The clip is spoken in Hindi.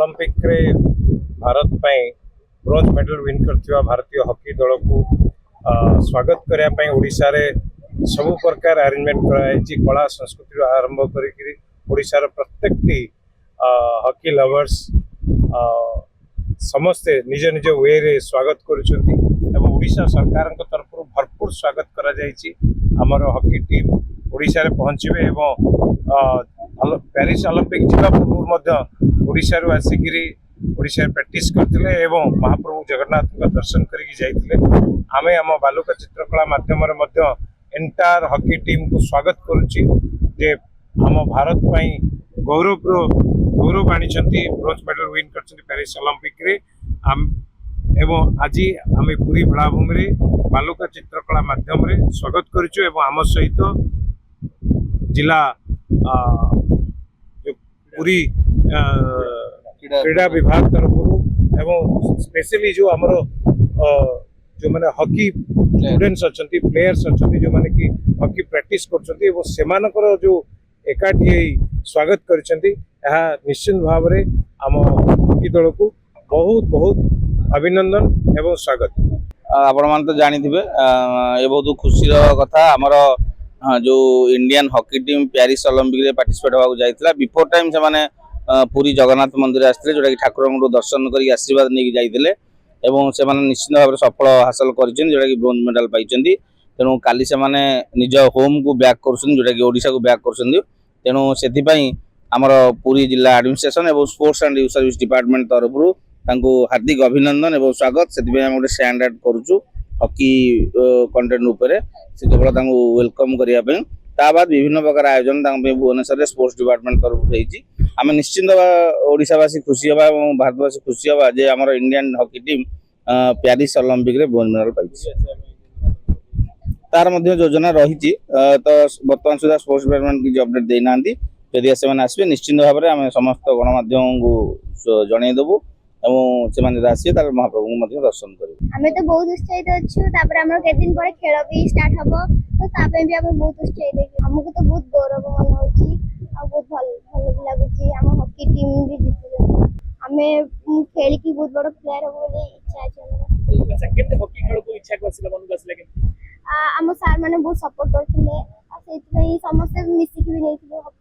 ओलंपिक रे भारत ପାଇଁ ब्रोंज मेडल विन करथिबा भारतीय हॉकी दल को स्वागत करया ପାଇଁ ओडिशा रे सब प्रकार अरेंजमेंट कराई कला संस्कृति आरंभ करी ओडिशा रे प्रत्येकटी हॉकी लवर्स समस्ते निज निज वे रे स्वागत करुछंती एवं ओडिशा सरकार तरफ भरपूर स्वागत करा जायछि। हमर हॉकी टीम ओडिशा रे पहुंचबे एवं पेरिस ओलंपिक जिला पूर्व ओडिशा रू आसिकी ओडिशा प्रैक्टिस करथिले एवं महाप्रभु जगन्नाथ का दर्शन करके जाइथिले। आमे हम बालुका चित्रकला माध्यम रे मध्य एंटायर हॉकी टीम को स्वागत करूची जे हम भारत पई गौरव आनी ब्रोंज मेडल विन करछंती पेरिस ओलंपिक रे एवं आज आम पूरी बेलाभूमि रे बालुका चित्रकला माध्यम रे स्वागत करूछु एवं आम सहित जिला जो पूरी क्रीड़ा विभाग तरफ एवं स्पेशली जो आमर जो माने हॉकी स्टूडेंट्स अच्छी प्लेयर्स अच्छी जो माने कि हॉकी प्रैक्टिस करछंती एवं सेमानकर जो एकाठी स्वागत करछंती यह निश्चित भाव में आम हॉकी दल को बहुत बहुत अभिनंदन एवं स्वागत। आपण मान तो जानी थे ये बहुत खुशी कथा आमर जो Indian hockey team Paris Olympic रे पार्टिसिपेट होगा जाइतिला। बिफोर टाइम से माने पूरी जगन्नाथ मंदिर आसते जोटा कि ठाकुर दर्शन कर आशीर्वाद नहीं जाइए एवं से निश्चित भाव सफल हासिल कर जोटा कि ब्रोंज मेडल पाई तेणु काली से निज होम को बैक करोटा कि ओडिशा को बैक कर तेणु से आमर पूरी जिला एडमिनिस्ट्रेशन और sports and youth service department तरफ हार्दिक अभिनंदन और स्वागत से गोटे स्टैंडर्ड करुचु हॉकी कंटेंट उपर से केवल वेलकम करने बाद विभिन्न प्रकार आयोजन भुवनेश्वर स्पोर्ट्स डिपार्टमेंट तरफ आम निश्चिंत ओडिशावासी खुशी हवा और भारतवासी खुशी हवा जे आमर Indian hockey team Paris Olympic रे ब्रोंज मेडल पाई तार मध्य योजना रही तो बर्तमान सुधा स्पोर्ट्स डिपार्टमेंट किसी अपडेट देना जदि से आसवे निश्चिंत भाव में आम समस्त गणमाध्यम को जनईदेवु और आसिए महाप्रभु दर्शन करें। आमे तो बहुत उत्साहित अच्छु तापर हमर के दिन पर खेल भी स्टार्ट हबो तो तापे भी आमे बहुत उत्साहित हमको तो बहुत गौरव मन होची आ बहुत भल भी लागुची हम हॉकी टीम भी जीतले आमे खेल की बहुत बड़ प्लेयर हो बोले इच्छा अछि हमर। सेकंड हॉकी खेल को इच्छा करसिला मन गसले के हम सार माने बहुत सपोर्ट करथिले आ सेति समस्त मिसिक भी नैथिले हॉकी